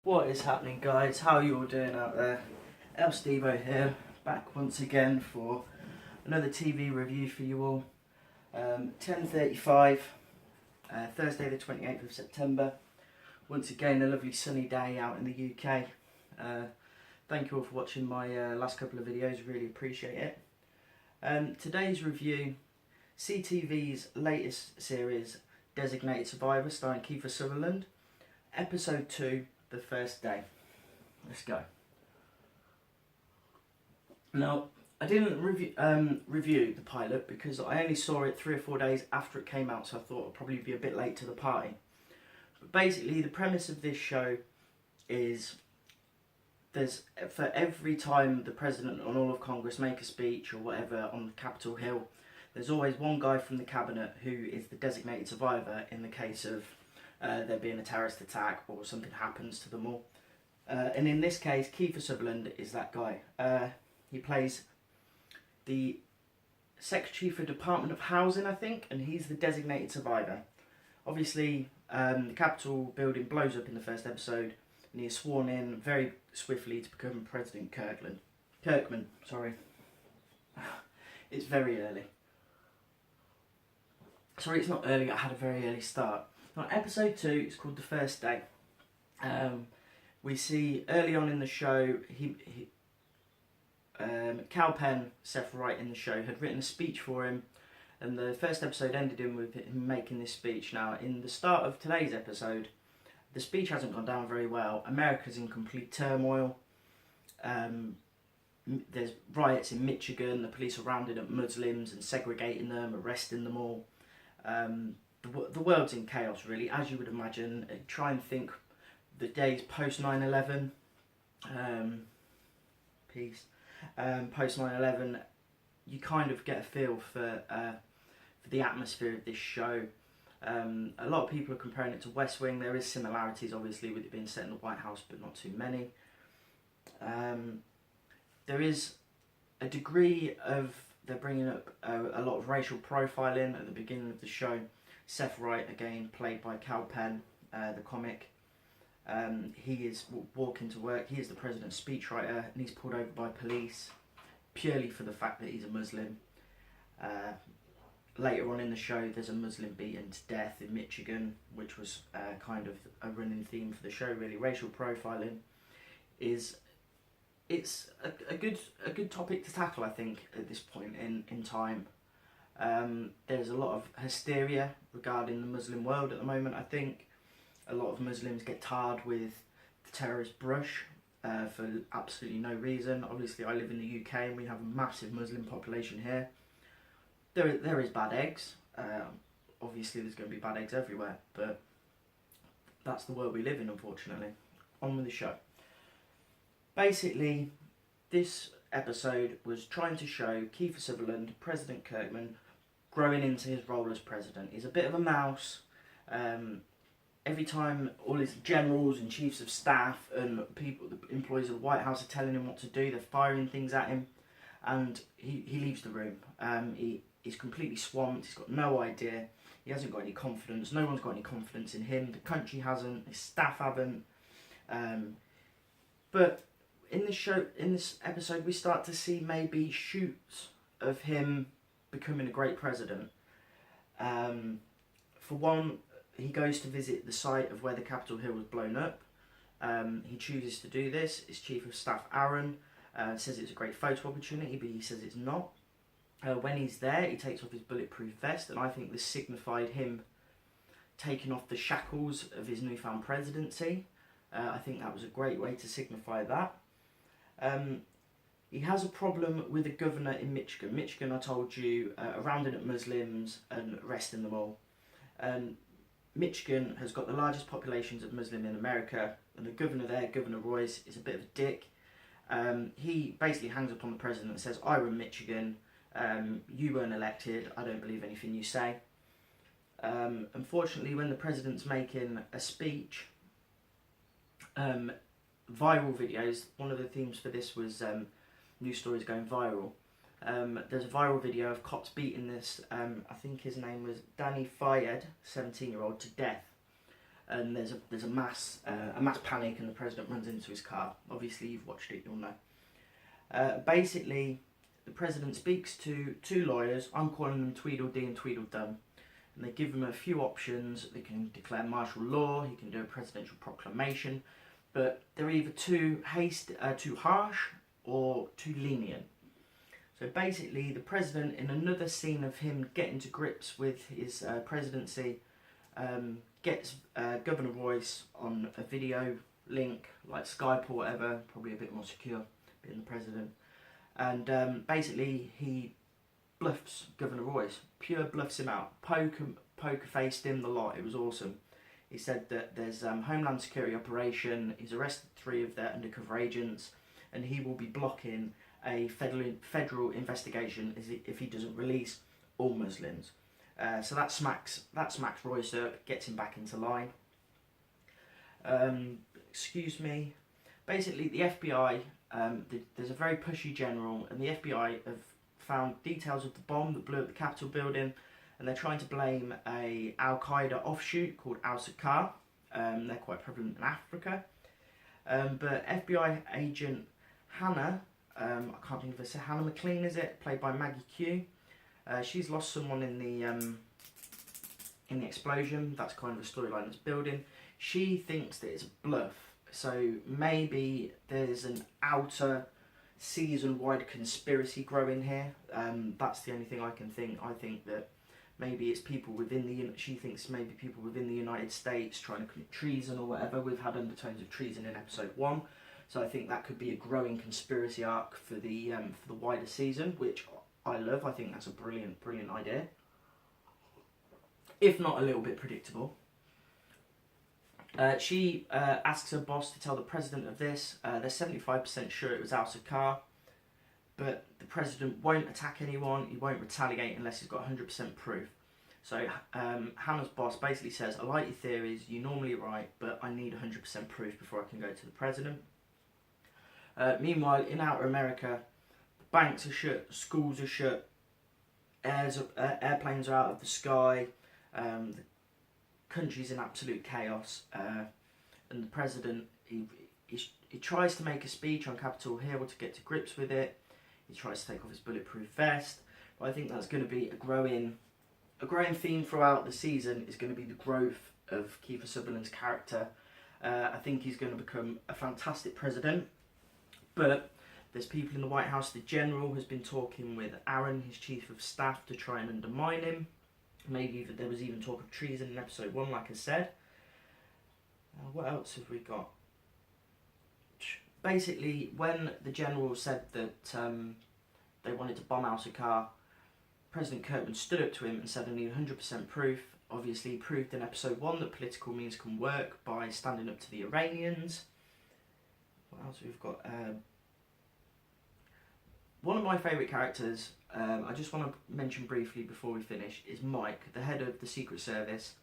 What is happening, guys? How are you all doing out there? El Stevo here, back once again for another TV review for you all. 10:35, Thursday the 28th of September. Once again, a lovely sunny day out in the UK. Thank you all for watching my last couple of videos, really appreciate it. Today's review, CTV's latest series, Designated Survivor, starring Kiefer Sutherland, Episode 2, The First Day. Let's go. Now, I didn't review the pilot because I only saw it 3 or 4 days after it came out, so I thought I'd probably be a bit late to the party. But basically, the premise of this show is for every time the President and all of Congress make a speech or whatever on Capitol Hill, there's always one guy from the cabinet who is the designated survivor in the case of there being a terrorist attack or something happens to them all. And in this case, Kiefer Sutherland is that guy. He plays the Secretary for Department of Housing, I think, and he's the designated survivor. Obviously, the Capitol building blows up in the first episode, and he is sworn in very swiftly to become President Kirkman. Sorry, it's very early. Sorry, it's not early. I had a very early start. Now, episode 2 is called The First Day. We see early on in the show, Kal Penn, Seth Wright in the show, had written a speech for him, and the first episode ended with him making this speech. Now, in the start of today's episode, the speech hasn't gone down very well. America's in complete turmoil. There's riots in Michigan. The police are rounding up Muslims and segregating them, arresting them all. The world's in chaos, really, as you would imagine. Try and think the days post 9/11. Peace. Post 9/11, you kind of get a feel for the atmosphere of this show. A lot of people are comparing it to West Wing. There is similarities, obviously, with it being set in the White House, but not too many. There is a degree of, they're bringing up a lot of racial profiling at the beginning of the show. Seth Wright, again, played by Kal Penn, the comic. He is walking to work. He is the president's speechwriter, and he's pulled over by police purely for the fact that he's a Muslim. Later on in the show, there's a Muslim beaten to death in Michigan, which was kind of a running theme for the show. Really, racial profiling it's a good topic to tackle, I think, at this point in time. There's a lot of hysteria regarding the Muslim world at the moment. I think a lot of Muslims get tarred with the terrorist brush for absolutely no reason. Obviously, I live in the UK and we have a massive Muslim population here. There is bad eggs. Obviously, there's going to be bad eggs everywhere, but that's the world we live in, unfortunately. On with the show. Basically, this episode was trying to show Kiefer Sutherland, President Kirkman, growing into his role as president. He's a bit of a mouse. Every time all his generals and chiefs of staff and people, the employees of the White House are telling him what to do, they're firing things at him, and he leaves the room. He's completely swamped. He's got no idea. He hasn't got any confidence. No one's got any confidence in him. The country hasn't. His staff haven't. But in this episode, we start to see maybe shoots of him becoming a great president. For one, he goes to visit the site of where the Capitol Hill was blown up. He chooses to do this. His chief of staff, Aaron, says it's a great photo opportunity, but he says it's not. When he's there, he takes off his bulletproof vest, and I think this signified him taking off the shackles of his newfound presidency. I think that was a great way to signify that. He has a problem with the governor in Michigan. Michigan, I told you, are rounding up Muslims and arresting them all. Michigan has got the largest populations of Muslim in America, and the governor there, Governor Royce, is a bit of a dick. He basically hangs up on the president and says, I run Michigan, you weren't elected, I don't believe anything you say. Unfortunately, when the president's making a speech, viral videos, one of the themes for this was news stories going viral. There's a viral video of cops beating this, I think his name was Danny Fayed, 17-year-old, to death. and there's a mass panic, and the president runs into his car. Obviously, you've watched it, you'll know. Basically, the president speaks to two lawyers. I'm calling them Tweedledee and Tweedledum, and they give him a few options. They can declare martial law. He can do a presidential proclamation, but they're either too harsh or too lenient. So basically, the president, in another scene of him getting to grips with his presidency, gets Governor Royce on a video link, like Skype or whatever, probably a bit more secure, being the president. And basically, he bluffs Governor Royce, pure bluffs him out, poker-faced him the lot. It was awesome. He said that there's Homeland Security operation, he's arrested 3 of their undercover agents, and he will be blocking a federal investigation if he doesn't release all Muslims. So that smacks Royce up, gets him back into line. Excuse me. Basically, the FBI, there's a very pushy general, and the FBI have found details of the bomb that blew up the Capitol building, and they're trying to blame a Al-Qaeda offshoot called Al-Sakar. They're quite prevalent in Africa. But FBI agent Hannah, I can't think of her, Hannah McLean, is it? Played by Maggie Q. She's lost someone in the explosion. That's kind of a storyline that's building. She thinks that it's a bluff. So maybe there's an outer season-wide conspiracy growing here. That's the only thing I can think. I think that maybe it's people within she thinks maybe people within the United States trying to commit treason or whatever. We've had undertones of treason in episode 1. So I think that could be a growing conspiracy arc for the wider season, which I love. I think that's a brilliant idea. If not a little bit predictable. She asks her boss to tell the president of this. They're 75% sure it was Al-Sakar, but the president won't attack anyone. He won't retaliate unless he's got 100% proof. So Hannah's boss basically says, I like your theories, you're normally right, but I need 100% proof before I can go to the president. Meanwhile, in outer America, banks are shut, schools are shut, airplanes are out of the sky, the country's in absolute chaos, and the president, he tries to make a speech on Capitol Hill to get to grips with it. He tries to take off his bulletproof vest, but I think that's going to be a growing theme throughout the season. Is going to be the growth of Kiefer Sutherland's character. I think he's going to become a fantastic president. But there's people in the White House. The general has been talking with Aaron, his chief of staff, to try and undermine him. Maybe there was even talk of treason in episode 1, like I said. What else have we got? Basically, when the general said that they wanted to bomb Al-Sakar, President Kirkman stood up to him and said, I need 100% proof. Obviously, he proved in episode 1 that political means can work by standing up to the Iranians. What else we've got? One of my favourite characters, I just want to mention briefly before we finish, is Mike, the head of the Secret Service.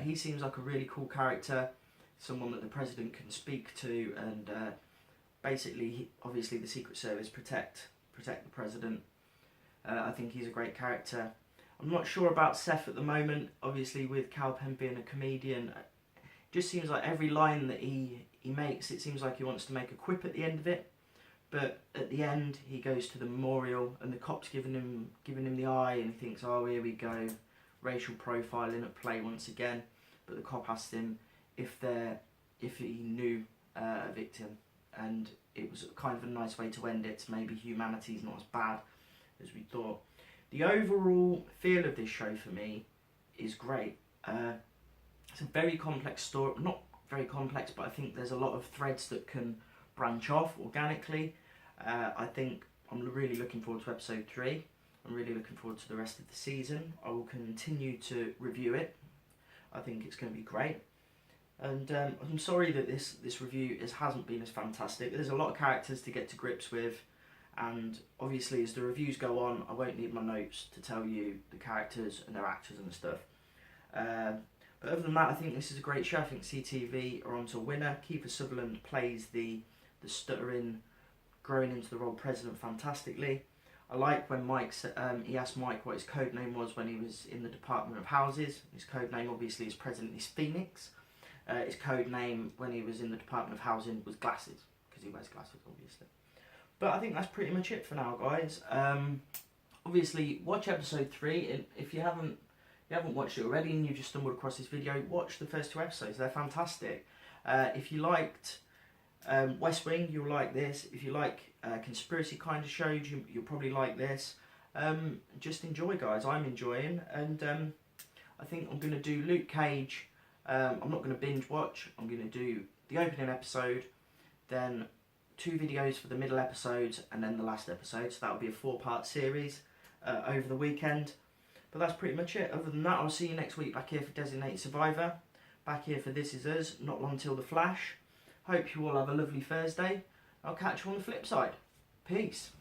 He seems like a really cool character, someone that the president can speak to, and basically, obviously, the Secret Service protect the president. I think he's a great character. I'm not sure about Seth at the moment. Obviously, with Kal Penn being a comedian, it just seems like every line that he makes, it seems like he wants to make a quip at the end of it. But at the end, he goes to the memorial, and the cop's giving him the eye, and he thinks, oh, here we go, racial profiling at play once again. But the cop asked him if he knew a victim, and it was kind of a nice way to end it. Maybe humanity's not as bad as we thought. The overall feel of this show for me is great. It's a very complex story, not very complex, but I think there's a lot of threads that can branch off organically. I think I'm really looking forward to episode 3. I'm really looking forward to the rest of the season. I will continue to review it. I think it's going to be great. And I'm sorry that this review hasn't been as fantastic. There's a lot of characters to get to grips with, and obviously as the reviews go on, I won't need my notes to tell you the characters and their actors and stuff. But other than that, I think this is a great show. I think CTV are onto a winner. Kiefer Sutherland plays the stuttering, growing into the role of president fantastically. I like when he asked Mike what his code name was when he was in the Department of Houses. His code name, obviously, as president, is Phoenix. His code name when he was in the Department of Housing was glasses, because he wears glasses, obviously. But I think that's pretty much it for now, guys. Obviously, watch episode 3. If you haven't watched it already and you just stumbled across this video, watch the first 2 episodes. They're fantastic. If you liked West Wing, you'll like this. If you like conspiracy kind of shows, you'll probably like this. Just enjoy, guys. I'm enjoying, and I think I'm going to do Luke Cage. I'm not going to binge watch. I'm going to do the opening episode, then 2 videos for the middle episodes, and then the last episode. So that'll be a 4-part series over the weekend. But that's pretty much it. Other than that, I'll see you next week back here for Designated Survivor. Back here for This Is Us, Not Long Till the Flash. Hope you all have a lovely Thursday. I'll catch you on the flip side. Peace.